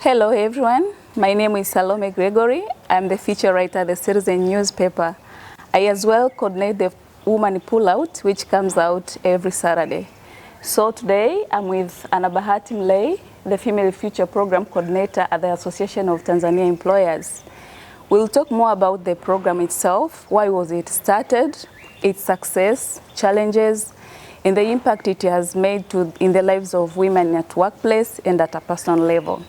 Hello everyone, my name is Salome Gregory. I'm the feature writer at the Thecitizen newspaper. I as well coordinate the Woman Pullout, which comes out every Saturday. So today I'm with Anabahati Mlei, the Female Future Program Coordinator at the Association of Tanzania Employers. We'll talk more about the program itself, why was it started, its success, challenges, and the impact it has made in the lives of women at workplace and at a personal level.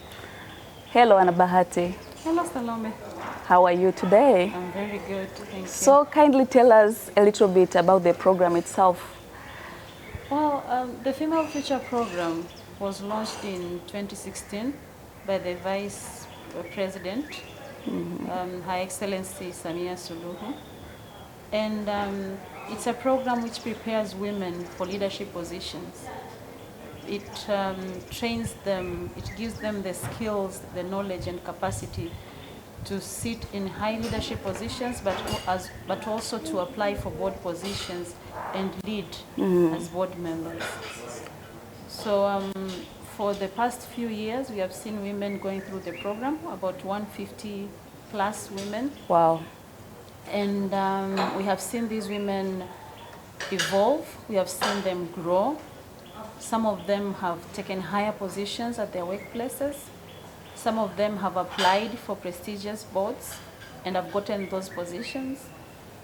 Hello, Anabahati. Hello, Salome. How are you today? I'm very good, thank you. So kindly tell us a little bit about the program itself. Well, the Female Future Program was launched in 2016 by the Vice President, Her Excellency Samia Suluhu. And it's a program which prepares women for leadership positions. It trains them, it gives them the skills, the knowledge and capacity to sit in high leadership positions, but also to apply for board positions and lead as board members. So for the past few years, we have seen women going through the program, about 150 plus women. Wow. And we have seen these women evolve, we have seen them grow. Some of them have taken higher positions at their workplaces. Some of them have applied for prestigious boards and have gotten those positions.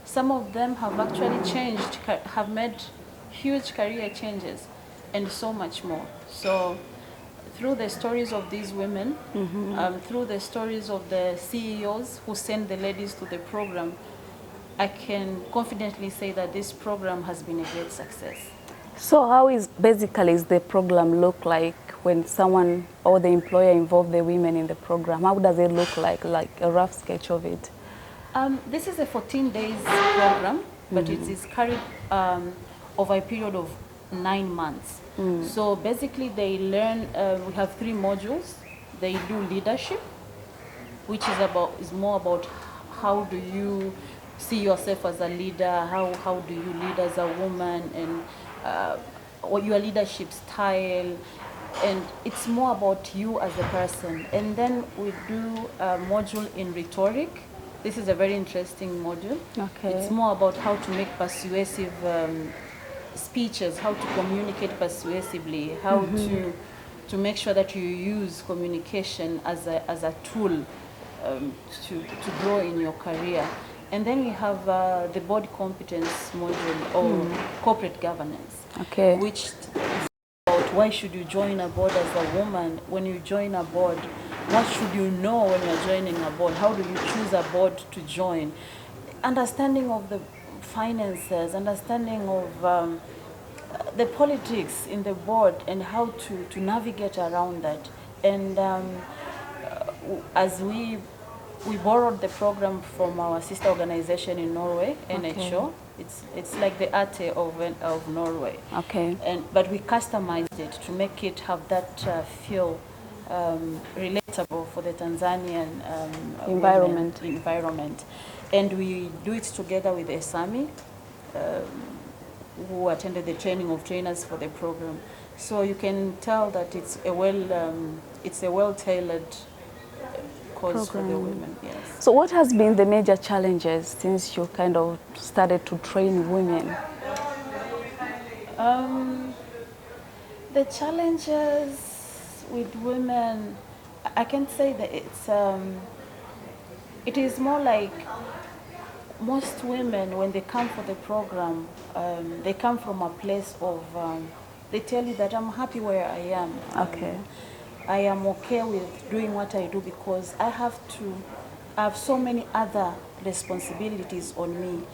Some of them have actually changed, have made huge career changes, and so much more. So through the stories of these women, through the stories of the CEOs who send the ladies to the program, I can confidently say that this program has been a great success. So how is the program look like when someone or the employer involve the women in the program? How does it look like a rough sketch of it? This is a 14 days program, but it is carried over a period of 9 months. So basically they learn, we have 3 modules. They do leadership, which is more about how do you see yourself as a leader, how do you lead as a woman, and what your leadership style, and it's more about you as a person. And then we do a module in rhetoric. This is a very interesting module. Okay. It's more about how to make persuasive speeches, how to communicate persuasively, how to make sure that you use communication as a tool to grow in your career. And then we have the board competence module, or corporate governance, which is about why should you join a board as a woman. When you join a board, what should you know when you're joining a board? How do you choose a board to join? Understanding of the finances, understanding of the politics in the board, and how to navigate around that. And as we borrowed the program from our sister organization in Norway, NHO. It's like the ATE of Norway. Okay. But we customized it to make it have that feel relatable for the Tanzanian environment. And we do it together with Esami, who attended the training of trainers for the program. So you can tell that it's a well-tailored program for the women. Yes. So what has been the major challenges since you kind of started to train women? The challenges with women, I can say that it is more like most women, when they come for the program, they come from a place of, they tell you that I'm happy where I am. Okay. I am okay with doing what I do because I have so many other responsibilities on me.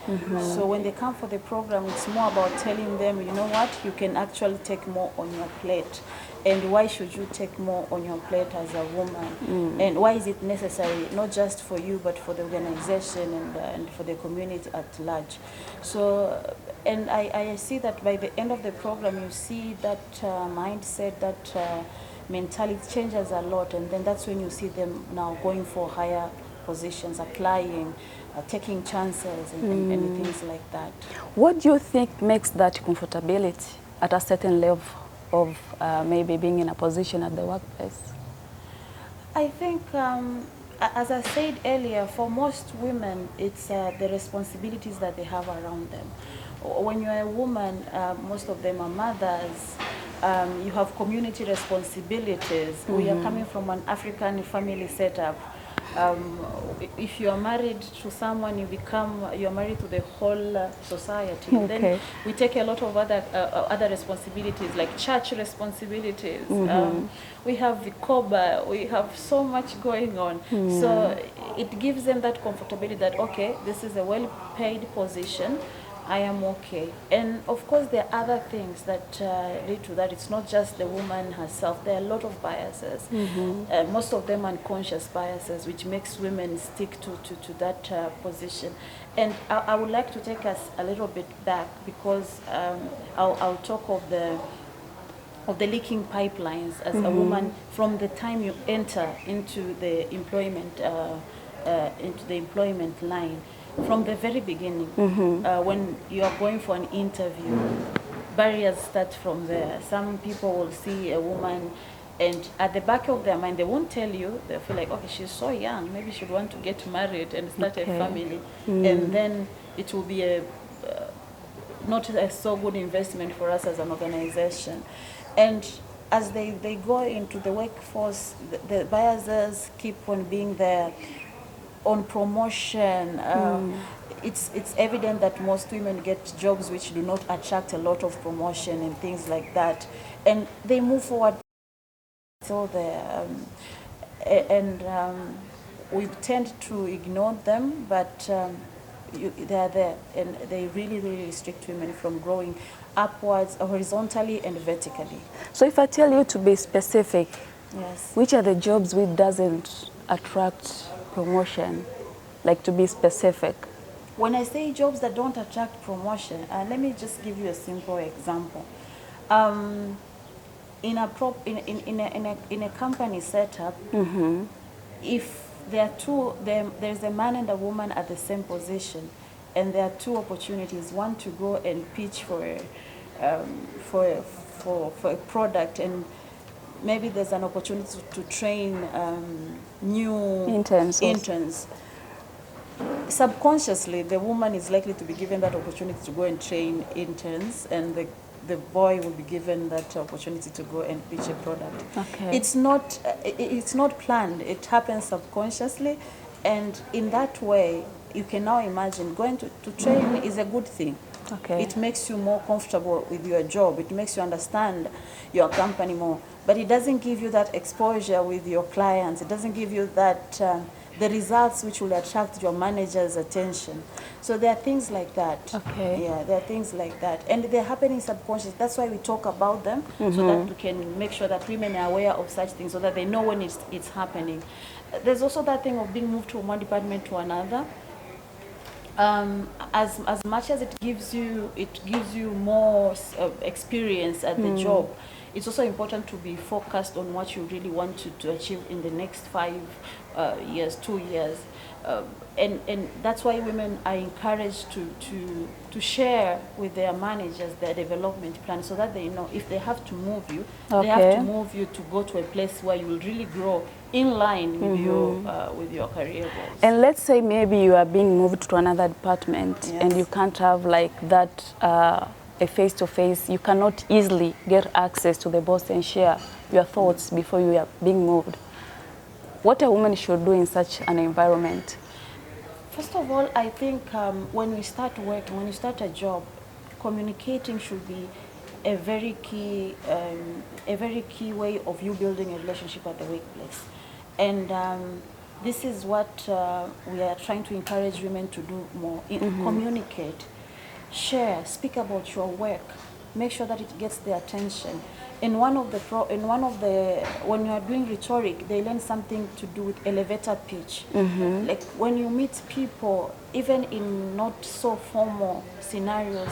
So when they come for the program, it's more about telling them, you know what, you can actually take more on your plate. And why should you take more on your plate as a woman? And why is it necessary, not just for you, but for the organization and for the community at large? So, and I see that by the end of the program, you see that mindset, that mentality changes a lot, and then that's when you see them now going for higher positions, applying, taking chances, and things like that. What do you think makes that comfortability at a certain level of maybe being in a position at the workplace? I think, as I said earlier, for most women, it's the responsibilities that they have around them. When you're a woman, most of them are mothers. You have community responsibilities. We are coming from an African family setup. If you are married to someone, you're married to the whole society. Okay. Then we take a lot of other responsibilities, like church responsibilities. We have the vikoba, we have so much going on. So it gives them that comfortability that, okay, this is a well-paid position. I am okay. And of course there are other things that lead to that. It's not just the woman herself. There are a lot of biases. Most of them unconscious biases, which makes women stick to that position. And I would like to take us a little bit back, because I'll talk of the leaking pipelines as a woman from the time you enter into the employment line. From the very beginning, when you are going for an interview, barriers start from there. Some people will see a woman, and at the back of their mind, they won't tell you. They'll feel like, okay, she's so young, maybe she'd want to get married and start a family. And then it will be not a so good investment for us as an organization. And as they go into the workforce, the biases keep on being there. On promotion, it's evident that most women get jobs which do not attract a lot of promotion and things like that, and they move forward. So we tend to ignore them, but they are there, and they really restrict women from growing upwards, horizontally and vertically. So if I tell you to be specific, yes, which are the jobs which doesn't attract promotion, like to be specific? When I say jobs that don't attract promotion, let me just give you a simple example. In a company setup, if there are there's a man and a woman at the same position, and there are two opportunities: one to go and pitch for a product, and maybe there's an opportunity to train new interns. Subconsciously, the woman is likely to be given that opportunity to go and train interns, and the boy will be given that opportunity to go and pitch a product. Okay. It's not planned. It happens subconsciously, and in that way, you can now imagine going to train is a good thing. Okay. It makes you more comfortable with your job. It makes you understand your company more. But it doesn't give you that exposure with your clients. It doesn't give you that the results which will attract your manager's attention. So there are things like that. Okay. Yeah, there are things like that. And they're happening subconscious. That's why we talk about them, so that we can make sure that women are aware of such things, so that they know when it's happening. There's also that thing of being moved from one department to another. As much as it gives you more experience at the job, it's also important to be focused on what you really want to achieve in the next 5 years, 2 years. And that's why women are encouraged to share with their managers their development plan, so that they know if they have to move you, they have to move you to go to a place where you will really grow in line with your career goals. And let's say maybe you are being moved to another department, Yes. and you can't have like that a face-to-face. You cannot easily get access to the boss and share your thoughts before you are being moved. What a woman should do in such an environment? First of all, I think when you start work, when you start a job, communicating should be a very key way of you building a relationship at the workplace. And this is what we are trying to encourage women to do more. Communicate, share, speak about your work, make sure that it gets their attention. When you are doing rhetoric, they learn something to do with elevator pitch. Like when you meet people, even in not so formal scenarios,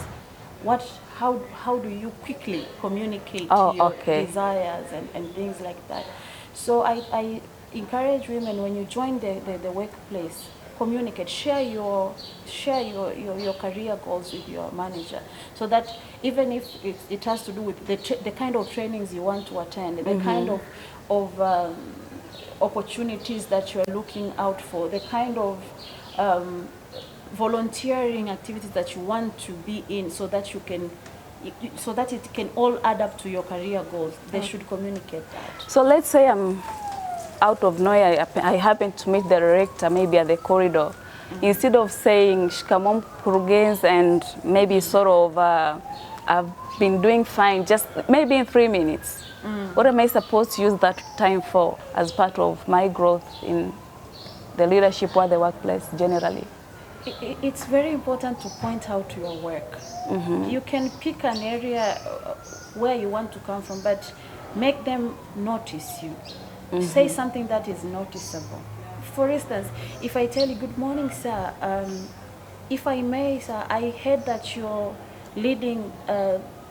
how do you quickly communicate your desires and things like that? So I encourage women, when you join the workplace, communicate, share your career goals with your manager, so that even if it has to do with the kind of trainings you want to attend, the kind of opportunities that you're looking out for, the kind of volunteering activities that you want to be in, so that you can, so that it can all add up to your career goals. They should communicate that. So let's say I'm out of nowhere, I happen to meet the director maybe at the corridor. Instead of saying shikamoo mkurugenzi and maybe sort of I've been doing fine, just maybe in 3 minutes. What am I supposed to use that time for as part of my growth in the leadership or the workplace generally? It's very important to point out your work. You can pick an area where you want to come from, but make them notice you. Say something that is noticeable. For instance, if I tell you, good morning, sir, if I may, sir, I heard that you're leading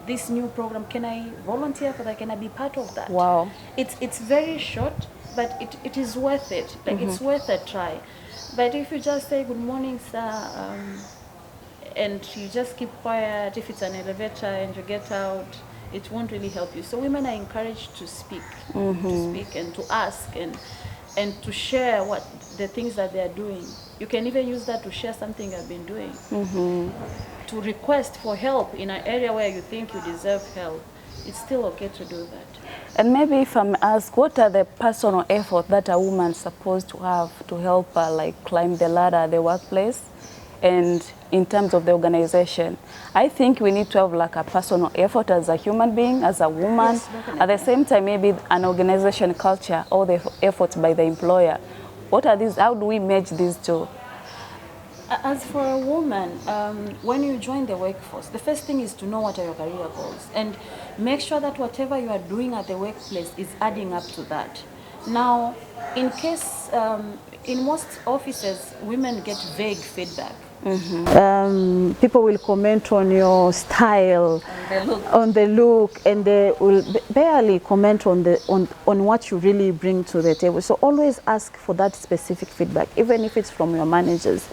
this new program. Can I volunteer for that? Can I be part of that? Wow. It's very short, but it is worth it. Like, it's worth a try. But if you just say, good morning, sir, and you just keep quiet, if it's an elevator and you get out, it won't really help you. So women are encouraged to speak, and to ask and to share what the things that they are doing. You can even use that to share something you've been doing. To request for help in an area where you think you deserve help. It's still okay to do that. And maybe if I'm asked, what are the personal efforts that a woman is supposed to have to help her like climb the ladder at the workplace and in terms of the organization? I think we need to have like a personal effort as a human being, as a woman. Yes, at the same time, maybe an organization culture or the efforts by the employer. What are these? How do we merge these two? As for a woman, when you join the workforce, the first thing is to know what are your career goals and make sure that whatever you are doing at the workplace is adding up to that. Now, in case, in most offices, women get vague feedback. People will comment on your style, on the look, and they will barely comment on what you really bring to the table. So always ask for that specific feedback, even if it's from your managers.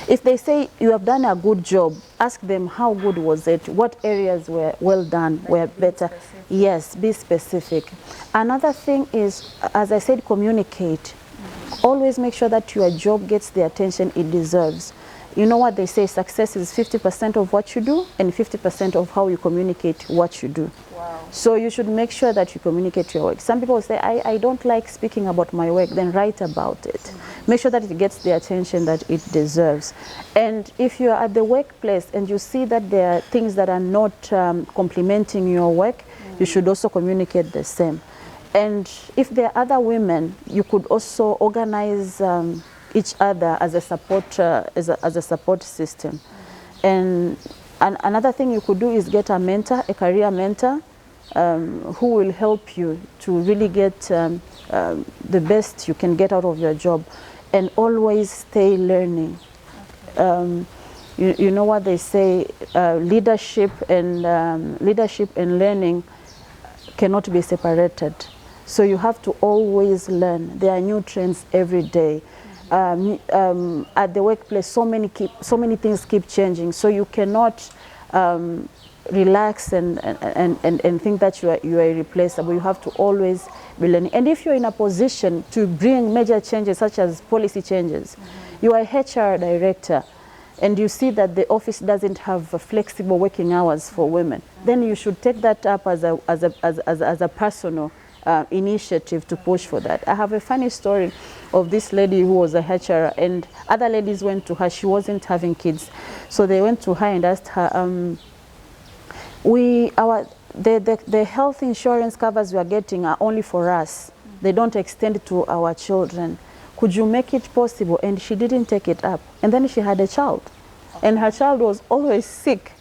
If they say you have done a good job, ask them how good was it, what areas were well done, were better. Yes, be specific. Another thing is, as I said, communicate. Always make sure that your job gets the attention it deserves. You know what they say, success is 50% of what you do and 50% of how you communicate what you do. Wow. So you should make sure that you communicate your work. Some people say, I don't like speaking about my work, then write about it. Make sure that it gets the attention that it deserves. And if you're at the workplace and you see that there are things that are not complementing your work, you should also communicate the same. And if there are other women, you could also organize each other as a support as a support system. And another thing you could do is get a mentor, a career mentor, who will help you to really get the best you can get out of your job, and always stay learning. You know what they say, leadership and learning cannot be separated. So you have to always learn. There are new trends every day. At the workplace, so many things keep changing. So you cannot relax and think that you are irreplaceable. You have to always be learning. And if you're in a position to bring major changes, such as policy changes, you are a HR director, and you see that the office doesn't have flexible working hours for women, then you should take that up as a personal initiative to push for that. I have a funny story of this lady who was a HR, and other ladies went to her. She wasn't having kids, so they went to her and asked her, the health insurance covers we are getting are only for us. They don't extend to our children. Could you make it possible? And she didn't take it up. And then she had a child, and her child was always sick.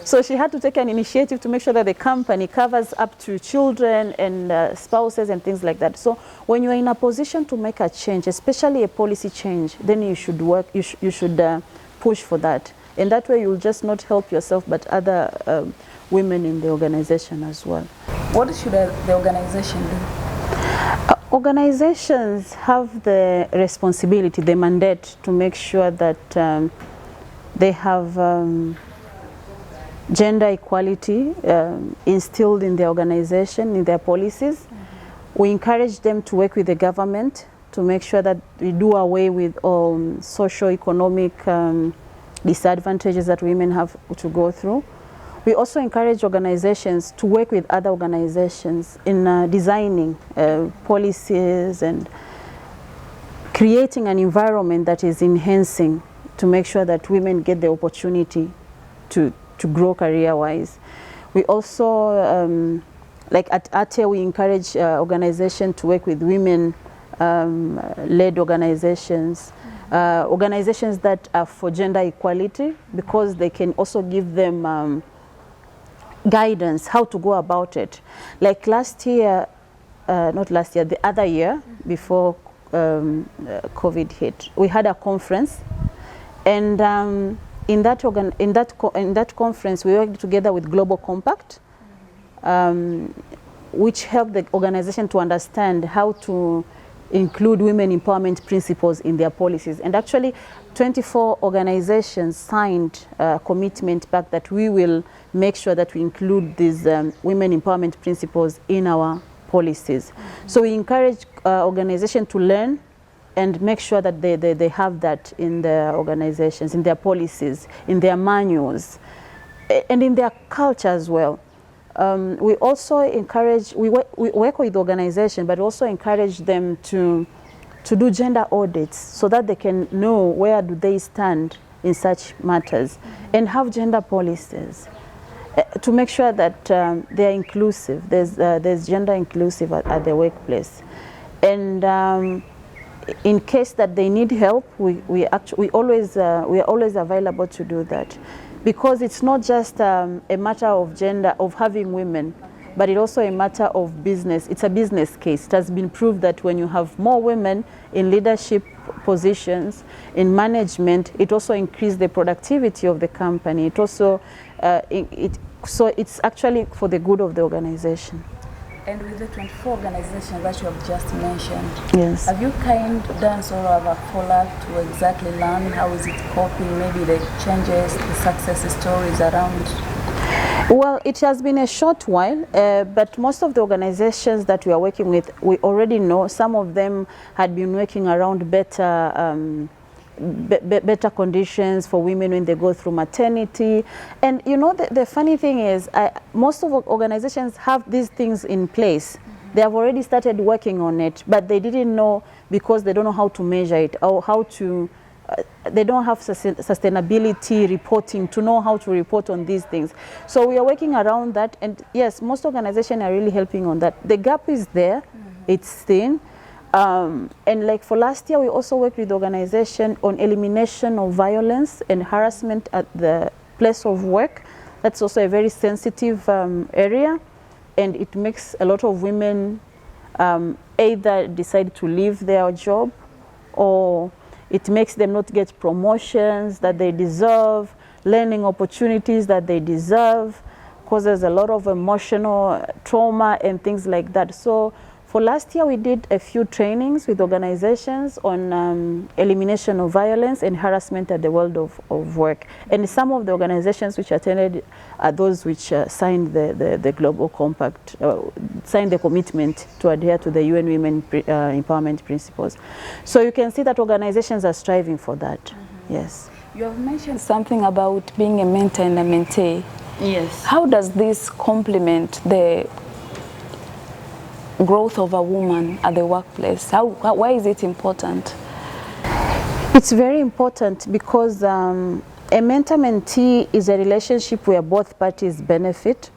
So she had to take an initiative to make sure that the company covers up to children and spouses and things like that. So when you're in a position to make a change, especially a policy change, then you should work, you should push for that. And that way you'll just not help yourself, but other women in the organization as well. What should the organization do? Organizations have the responsibility, the mandate to make sure that they have gender equality instilled in the organization, in their policies. We encourage them to work with the government to make sure that we do away with socio-economic disadvantages that women have to go through. We also encourage organizations to work with other organizations in designing policies and creating an environment that is enhancing to make sure that women get the opportunity to grow career-wise. We also, like at ATE, we encourage organizations to work with women-led organizations, organizations that are for gender equality, because they can also give them guidance how to go about it. Like last year, not last year, the other year before COVID hit, we had a conference, and in that conference we worked together with Global Compact, which helped the organization to understand how to include women empowerment principles in their policies. And actually 24 organizations signed a commitment back that we will make sure that we include these women empowerment principles in our policies. So we encourage organizations to learn and make sure that they have that in their organizations, in their policies, in their manuals, and in their culture as well. We also encourage, we work with organizations, but also encourage them to do gender audits so that they can know where do they stand in such matters, and have gender policies to make sure that they are inclusive. There's gender inclusive at the workplace. And in case that they need help, we are always available to do that. Because it's not just a matter of gender, of having women, but it's also a matter of business. It's a business case. It has been proved that when you have more women in leadership positions, in management, it also increases the productivity of the company. It also, so it's actually for the good of the organization. And with the 24 organizations that you have just mentioned, yes, have you done sort of a follow-up to exactly learn how is it coping, maybe the changes, the success stories around? Well, it has been a short while, but most of the organizations that we are working with, we already know. Some of them had been working around better better conditions for women when they go through maternity. And you know, the funny thing is, most of organizations have these things in place. They have already started working on it, but they didn't know, because they don't know how to measure it, or how to, they don't have sustainability reporting to know how to report on these things. So we are working around that, and yes, most organizations are really helping on that. The gap is there, it's thin. And like for last year, we also worked with the organization on elimination of violence and harassment at the place of work. That's also a very sensitive area, and it makes a lot of women either decide to leave their job, or it makes them not get promotions that they deserve, learning opportunities that they deserve, causes a lot of emotional trauma and things like that. So for last year, we did a few trainings with organizations on elimination of violence and harassment at the world of work. And some of the organizations which attended are those which signed the Global Compact, signed the commitment to adhere to the UN Women Empowerment Principles. So you can see that organizations are striving for that. Yes. You have mentioned something about being a mentor and a mentee. Yes. How does this complement the growth of a woman at the workplace? Why is it important? It's very important because a mentor-mentee is a relationship where both parties benefit.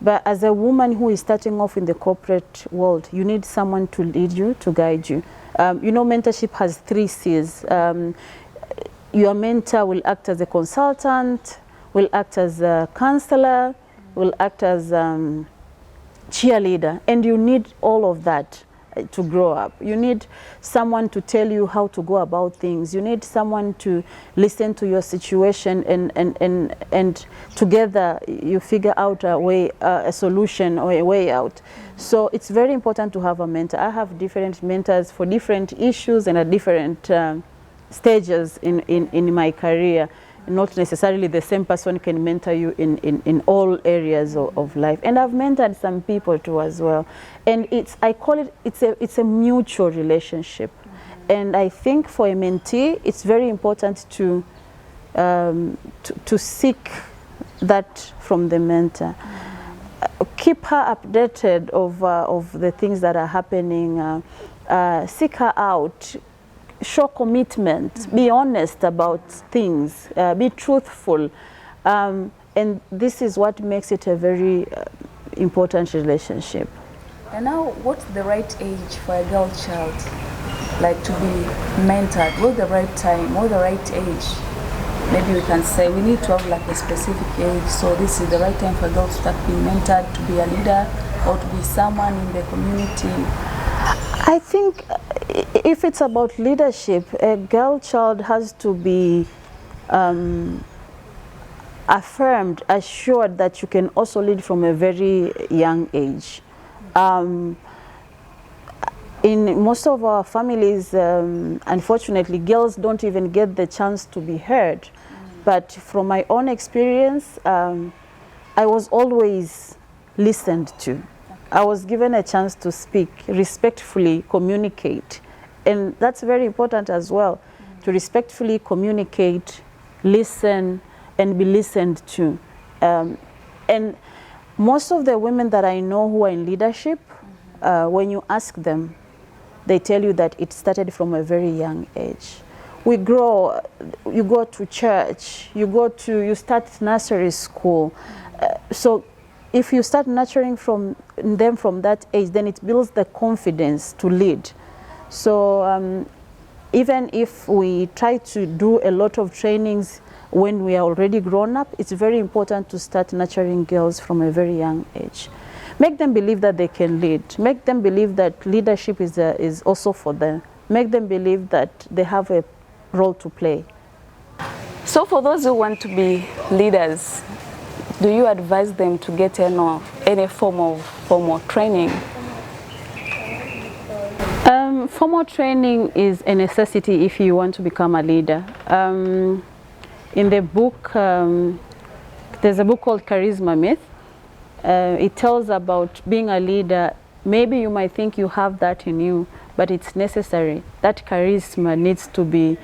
But as a woman who is starting off in the corporate world, you need someone to lead you, to guide you. You know, mentorship has 3 C's. Your mentor will act as a consultant, will act as a counselor, will act as cheerleader, and you need all of that to grow up. You need someone to tell you how to go about things. You need someone to listen to your situation, and together you figure out a way, a solution or a way out. So it's very important to have a mentor. I have different mentors for different issues and at different stages in my career. Not necessarily the same person can mentor you in all areas of life. And I've mentored some people too as well. And I call it, it's a mutual relationship. And I think for a mentee, it's very important to seek that from the mentor. Keep her updated of the things that are happening. Seek her out. Show commitment. Be honest about things. Be truthful. And this is what makes it a very important relationship. And now, what's the right age for a girl child, like to be mentored? What's the right time? What's the right age? Maybe we can say we need to have like a specific age. So this is the right time for a girl to start being mentored, to be a leader, or to be someone in the community. I think if it's about leadership, a girl child has to be affirmed, assured that you can also lead from a very young age. In most of our families, unfortunately, girls don't even get the chance to be heard. But from my own experience, I was always listened to. I was given a chance to speak, respectfully communicate. And that's very important as well, to respectfully communicate, listen, and be listened to. And most of the women that I know who are in leadership, when you ask them, they tell you that it started from a very young age. We grow, you go to church, you start nursery school. So if you start nurturing them from that age, then it builds the confidence to lead. So even if we try to do a lot of trainings when we are already grown up, it's very important to start nurturing girls from a very young age. Make them believe that they can lead. Make them believe that leadership is also for them. Make them believe that they have a role to play. So for those who want to be leaders, do you advise them to get any form of formal training? Formal training is a necessity if you want to become a leader. In the book, there's a book called Charisma Myth. It tells about being a leader. Maybe you might think you have that in you, but it's necessary. That charisma needs to be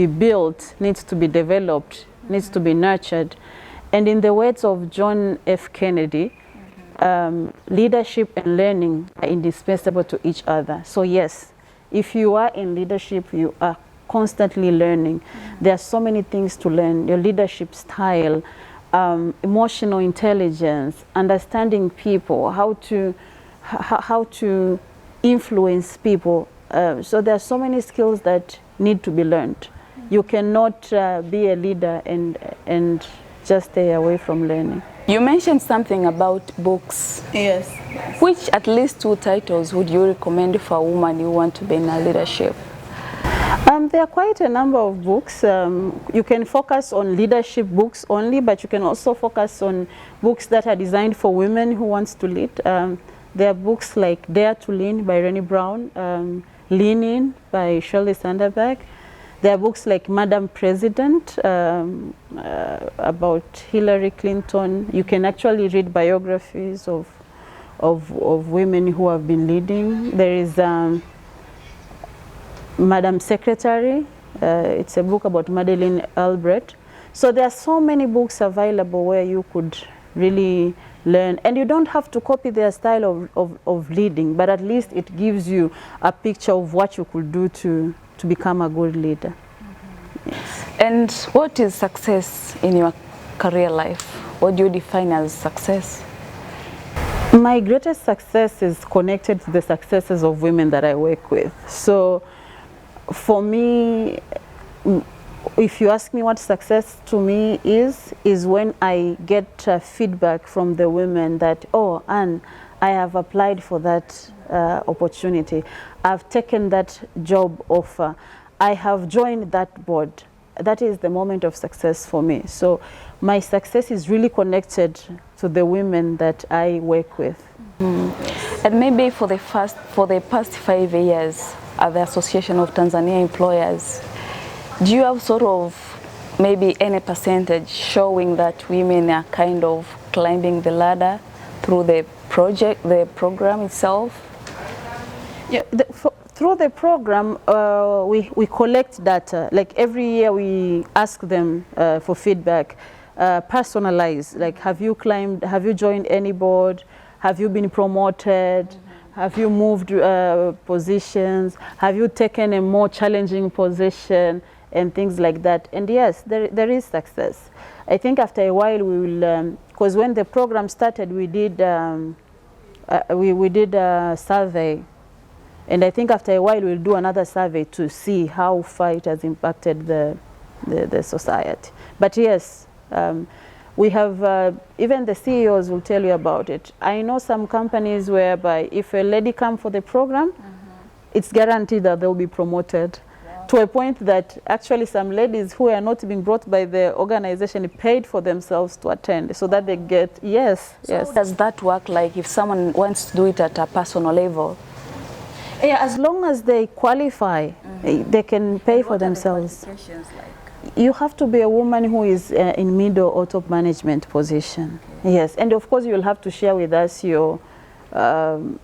built, needs to be developed, needs to be nurtured. And in the words of John F. Kennedy, leadership and learning are indispensable to each other. So yes, if you are in leadership, you are constantly learning. There are so many things to learn. Your leadership style, emotional intelligence, understanding people, how to influence people. So there are so many skills that need to be learned. You cannot be a leader and just stay away from learning. You mentioned something about books. Yes. Which at least 2 titles would you recommend for a woman who want to be in a leadership? There are quite a number of books. You can focus on leadership books only, but you can also focus on books that are designed for women who wants to lead. There are books like Dare to Lean by Rennie Brown, Lean In by Shirley Sandberg. There are books like Madam President about Hillary Clinton. You can actually read biographies of women who have been leading. There is Madam Secretary. It's a book about Madeleine Albright. So there are so many books available where you could really learn. And you don't have to copy their style of leading, but at least it gives you a picture of what you could do to become a good leader. Yes. And what is success in your career life? What do you define as success? My greatest success is connected to the successes of women that I work with. So for me, if you ask me what success to me is when I get feedback from the women that, oh, Anne, I have applied for that opportunity. I've taken that job offer. I have joined that board. That is the moment of success for me. So my success is really connected to the women that I work with. And maybe for the past 5 years at the Association of Tanzania Employers, do you have sort of maybe any percentage showing that women are kind of climbing the ladder through the program itself? Yeah, through the program, we collect data. Like every year we ask them for feedback, personalized. Like, have you joined any board? Have you been promoted? Have you moved positions? Have you taken a more challenging position? And things like that. And yes, there is success. I think after a while we will, because when the program started, we did a survey. And I think after a while we'll do another survey to see how far it has impacted the society. But yes, we have, even the CEOs will tell you about it. I know some companies whereby if a lady comes for the program, it's guaranteed that they'll be promoted. To a point that actually some ladies who are not being brought by the organization paid for themselves to attend so that they get, yes. How does that work, like if someone wants to do it at a personal level? Yeah, as long as they qualify, they can pay for themselves. You have to be a woman who is in middle or top management position. Okay. Yes, and of course you'll have to share with us your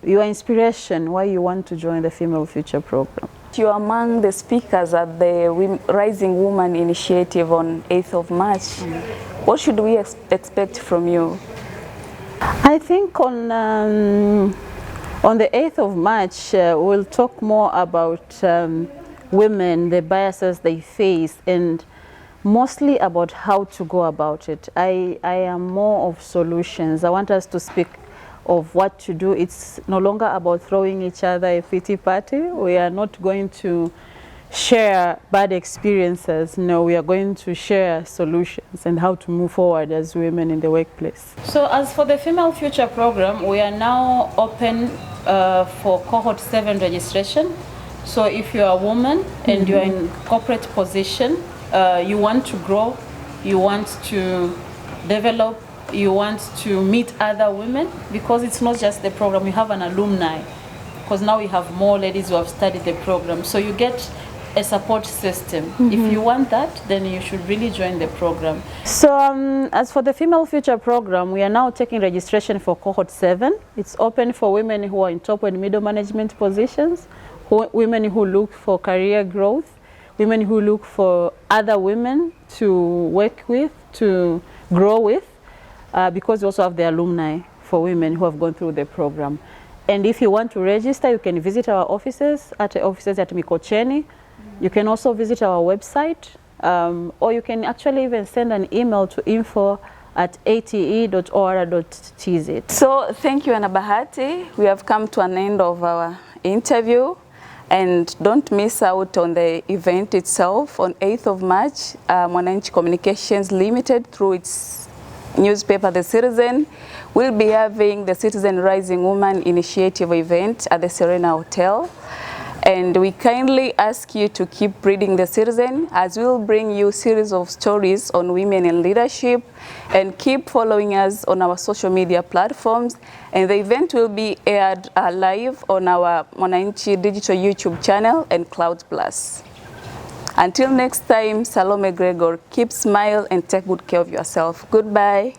inspiration, why you want to join the Female Future Program. You're among the speakers at the Rising Woman Initiative on 8th of March. What should we expect from you? I think on the 8th of March, we'll talk more about women, the biases they face, and mostly about how to go about it. I am more of solutions. I want us to speak of what to do. It's no longer about throwing each other a pity party. We are not going to share bad experiences. No, we are going to share solutions and how to move forward as women in the workplace. So as for the Female Future Program, we are now open for cohort 7 registration. So if you're a woman and you're in corporate position, you want to grow, you want to develop, you want to meet other women, because it's not just the program, we have an alumni, because now we have more ladies who have studied the program. So you get a support system. If you want that, then you should really join the program. So as for the Female Future Program, we are now taking registration for cohort 7. It's open for women who are in top and middle management positions, women who look for career growth, women who look for other women to work with, to grow with, because we also have the alumni for women who have gone through the program. And if you want to register, you can visit our offices at Mikocheni. You can also visit our website, or you can actually even send an email to info@ate.or.tz. So thank you, Ana Bahati. We have come to an end of our interview. And don't miss out on the event itself on 8th of March. Mwananchi Communications Limited, through its newspaper, The Citizen, will be having the Citizen Rising Woman Initiative event at the Serena Hotel. And we kindly ask you to keep reading The Citizen, as we will bring you a series of stories on women in leadership, and keep following us on our social media platforms. And the event will be aired live on our Mwananchi Digital YouTube channel and Cloud Plus. Until next time, Salome Gregor, keep smile and take good care of yourself. Goodbye.